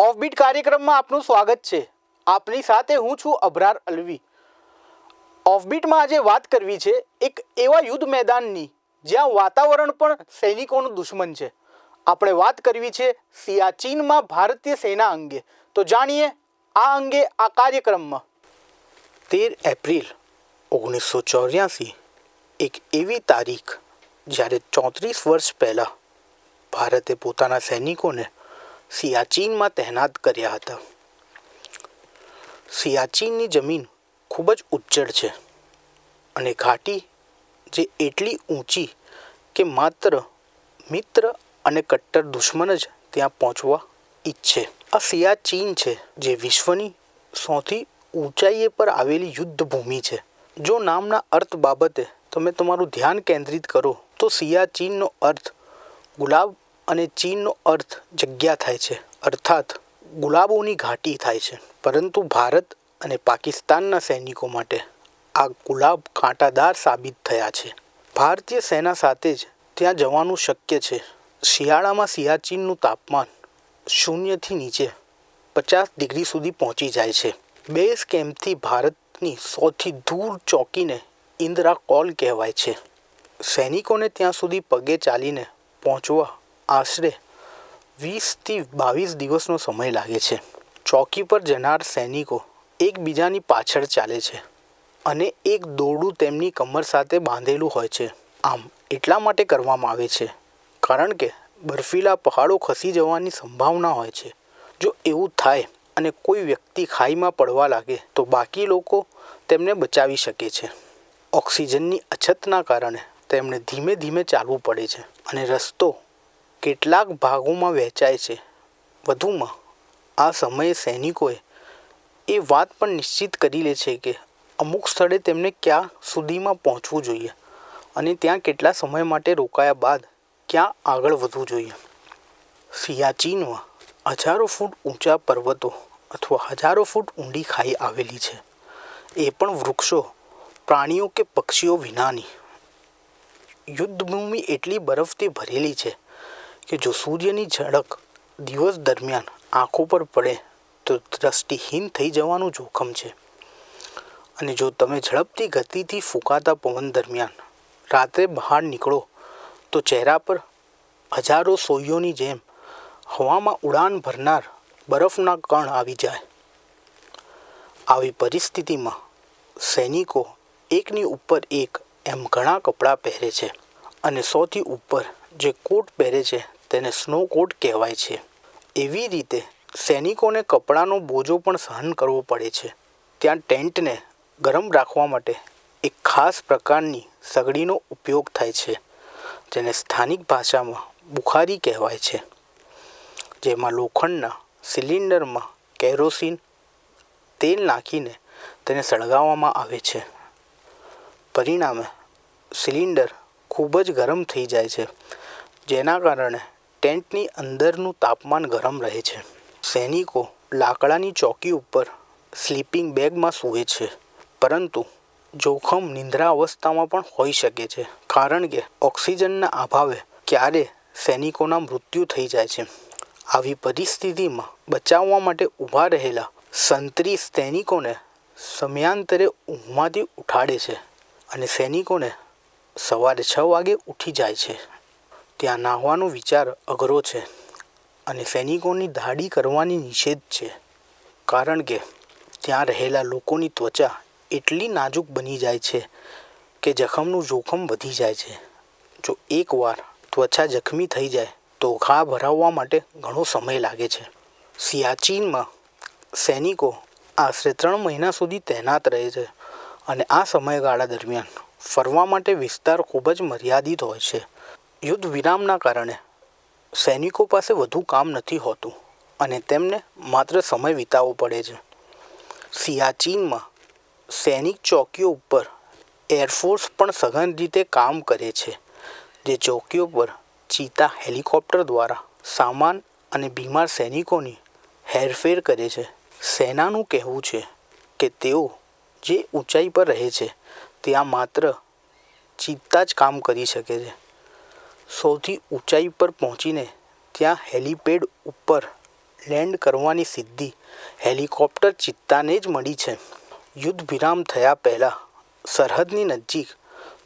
Offbeat કાર્યક્રમમાં આપનું સ્વાગત છે। આપની સાથે હું છું અબરાર અલવી। ઓફબીટમાં આજે વાત કરવી છે એક એવા યુદ્ધ મેદાનની જ્યાં વાતાવરણ પણ સૈનિકોનું દુશ્મન છે। આપણે વાત કરવી છે સિયાચીનમાં ભારતીય સેના અંગે। તો જાણીએ આ અંગે આ કાર્યક્રમમાં। 13 એપ્રિલ 1984 એક એવી તારીખ જ્યારે 34 વર્ષ પહેલાં ભારતે પોતાના સૈનિકોને સિયાચીનમાં તહેનાત કર્યા હતા। સિયાચીનની જમીન ખૂબ જ ઉજ્જડ છે અને ઘાટી જે એટલી ઊંચી કે માત્ર મિત્ર અને કટ્ટર દુશ્મન જ ત્યાં પહોંચવા ઈચ્છે। આ સિયાચીન છે જે વિશ્વની સૌથી ઊંચાઈએ પર આવેલી યુદ્ધ ભૂમિ છે। જો નામના અર્થ બાબતે તમે તમારું ધ્યાન કેન્દ્રિત કરો તો સિયાચીનનો અર્થ ગુલાબ અને ચીનનો અર્થ જગ્યા થાય છે, અર્થાત ગુલાબોની ઘાટી થાય છે। પરંતુ ભારત અને પાકિસ્તાનના સૈનિકો માટે આ ગુલાબ કાંટાદાર સાબિત થયા છે। ભારતીય સેના સાથે જ ત્યાં જવાનું શક્ય છે। શિયાળામાં સિયાચીનનું તાપમાન શૂન્યથી નીચે 50 ડિગ્રી સુધી પહોંચી જાય છે। બેઝ કેમ્પથી ભારતની સૌથી દૂર ચોકીને ઇન્દિરા કોલ કહેવાય છે। સૈનિકોને ત્યાં સુધી પગે ચાલીને પહોંચવા આશરે 20થી 22 દિવસનો સમય લાગે છે। ચોકી પર જનાર સૈનિકો એકબીજાની પાછળ ચાલે છે અને એક દોરડું તેમની કમર સાથે બાંધેલું હોય છે। આમ એટલા માટે કરવામાં આવે છે કારણ કે બર્ફીલા પહાડો ખસી જવાની સંભાવના હોય છે। જો એવું થાય અને કોઈ વ્યક્તિ ખાઈમાં પડવા લાગે તો બાકી લોકો તેમને બચાવી શકે છે। ઓક્સિજનની અછતના કારણે તેમને ધીમે ધીમે ચાલવું પડે છે અને રસ્તો કેટલાક ભાગોમાં વહેંચાય છે। વધુમાં આ સમયે સૈનિકોએ એ વાત પણ નિશ્ચિત કરી લે છે કે અમુક સ્થળે તેમને ક્યાં સુધીમાં પહોંચવું જોઈએ અને ત્યાં કેટલા સમય માટે રોકાયા બાદ ક્યાં આગળ વધવું જોઈએ। સિયાચીનમાં હજારો ફૂટ ઊંચા પર્વતો અથવા હજારો ફૂટ ઊંડી ખાઈ આવેલી છે, એ પણ વૃક્ષો, પ્રાણીઓ કે પક્ષીઓ વિનાની। યુદ્ધભૂમિ એટલી બરફથી ભરેલી છે કે જો સૂર્યની ઝળક દિવસ દરમિયાન આંખો પર પડે તો દ્રષ્ટિહીન થઈ જવાનું જોખમ છે અને જો તમે ઝડપથી ગતિથી ફૂંકાતા પવન દરમિયાન રાત્રે બહાર નીકળો તો ચહેરા પર હજારો સોઈઓની જેમ હવામાં ઉડાન ભરનાર બરફના કણ આવી જાય। આવી પરિસ્થિતિમાં સૈનિકો એકની ઉપર એક એમ ઘણા કપડાં પહેરે છે અને સૌથી ઉપર જે કોટ પહેરે છે તેને સ્નો કોટ કહેવાય છે। એવી રીતે સૈનિકોને કપડાનો બોજો પણ સહન કરવો પડે છે। ત્યાં ટેન્ટને ગરમ રાખવા માટે એક ખાસ પ્રકારની સગડીનો ઉપયોગ થાય છે જેને સ્થાનિક ભાષામાં બુખારી કહેવાય છે, જેમાં લોખંડના સિલિન્ડરમાં કેરોસીન તેલ નાખીને તેને સળગાવવામાં આવે છે। પરિણામે સિલિન્ડર ખૂબ જ ગરમ થઈ જાય છે, જેના કારણે ટેન્ટની અંદરનું તાપમાન ગરમ રહે છે। સૈનિકો લાકડાની ચોકી ઉપર સ્લીપિંગ બેગમાં સૂવે છે, પરંતુ જોખમ નિંદ્રા અવસ્થામાં પણ હોઈ શકે છે કારણ કે ઓક્સિજનના અભાવે ક્યારે સૈનિકોના મૃત્યુ થઈ જાય છે। આવી પરિસ્થિતિમાં બચાવવા માટે ઊભા રહેલા સંત્રી સૈનિકોને સમયાંતરે ઊંઘમાંથી ઉઠાડે છે અને સૈનિકોને સવારે 6 વાગે ઉઠી જાય છે। ત્યાં નાહવાનો વિચાર અઘરો છે અને સૈનિકોની દાઢી કરવાની નિષેધ છે કારણ કે ત્યાં રહેલા લોકોની ત્વચા એટલી નાજુક બની જાય છે કે જખમનું જોખમ વધી જાય છે। જો એકવાર ત્વચા જખમી થઈ જાય તો ઘા ભરાવવા માટે ઘણો સમય લાગે છે। સિયાચીનમાં સૈનિકો આશરે 3 મહિના સુધી તહેનાત રહે છે અને આ સમયગાળા દરમિયાન ફરવા માટે વિસ્તાર ખૂબ જ મર્યાદિત હોય છે। યુદ્ધ વિરામના કારણે સૈનિકો પાસે વધુ કામ નથી હોતું અને તેમને માત્ર સમય વિતાવવો પડે છે। સિયાચીનમાં સૈનિક ચોકીઓ ઉપર એરફોર્સ પણ સઘન રીતે કામ કરે છે, જે ચોકીઓ પર ચીતા હેલિકોપ્ટર દ્વારા સામાન અને બીમાર સૈનિકોની હેરફેર કરે છે। સેનાનું કહેવું છે કે તેઓ જે ઊંચાઈ પર રહે છે ત્યાં માત્ર ચીતા જ કામ કરી શકે છે। સૌથી ઊંચાઈ પર પહોંચીને ત્યાં હેલિપેડ ઉપર લેન્ડ કરવાની સિદ્ધિ હેલિકોપ્ટર ચિત્તાને જ મળી છે. યુદ્ધ વિરામ થયા પહેલાં સરહદની નજીક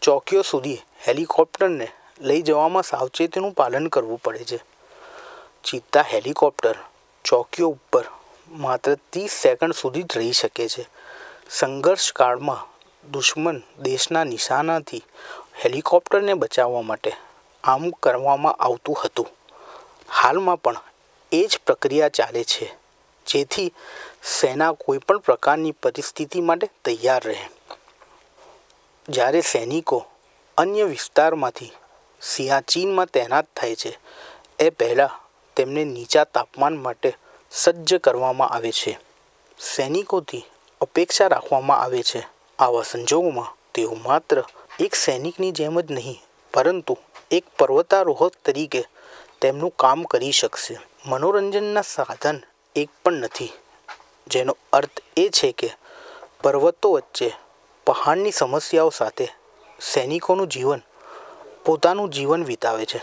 ચોકીઓ સુધી હેલિકોપ્ટરને લઈ જવામાં સાવચેતીનું પાલન કરવું પડે છે. ચિત્તા હેલિકોપ્ટર ચોકીઓ ઉપર માત્ર 30 સેકન્ડ સુધી જ રહી શકે છે. સંઘર્ષ કાળમાં દુશ્મન દેશના નિશાનાથી હેલિકોપ્ટરને બચાવવા માટે આમ કરવામાં આવતું હતું. હાલમાં પણ એ જ પ્રક્રિયા ચાલે છે, જેથી સેના કોઈપણ પ્રકારની પરિસ્થિતિ માટે તૈયાર રહે. જ્યારે સૈનિકો અન્ય વિસ્તારમાંથી સિયાચીનમાં તૈનાત થાય છે, એ પહેલાં તેમને નીચા તાપમાન માટે સજ્જ કરવામાં આવે છે. સૈનિકોથી અપેક્ષા રાખવામાં આવે છે આવા સંજોગોમાં તેઓ માત્ર એક સૈનિકની જેમ જ નહીં, પરંતુ એક પર્વતારોહક તરીકે તેમનું કામ કરી શકશે. મનોરંજનના સાધન એક પણ નથી, જેનો અર્થ એ છે કે પર્વતો વચ્ચે પહાડની સમસ્યાઓ સાથે સૈનિકોનું જીવન પોતાનું જીવન વિતાવે છે.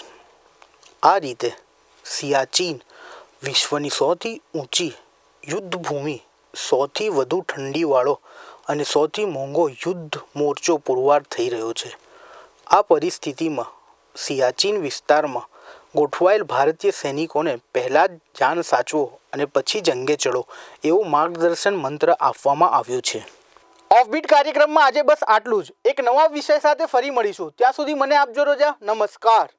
આ રીતે સિયાચીન વિશ્વની સૌથી ઊંચી યુદ્ધભૂમિ, સૌથી વધુ ઠંડીવાળો અને સૌથી મોંઘો યુદ્ધ મોરચો પુરવાર થઈ રહ્યો છે. આ પરિસ્થિતિમાં સિયાચીન વિસ્તારમાં ગોઠવાયેલ ભારતીય સૈનિકોને પહેલાં જ જાન સાચવો અને પછી જંગે ચડો એવું માર્ગદર્શન મંત્ર આપવામાં આવ્યું છે. ઓફબીટ કાર્યક્રમમાં આજે બસ આટલું જ. એક નવા વિષય સાથે ફરી મળીશું. ત્યાં સુધી મને આપજો રજા. નમસ્કાર.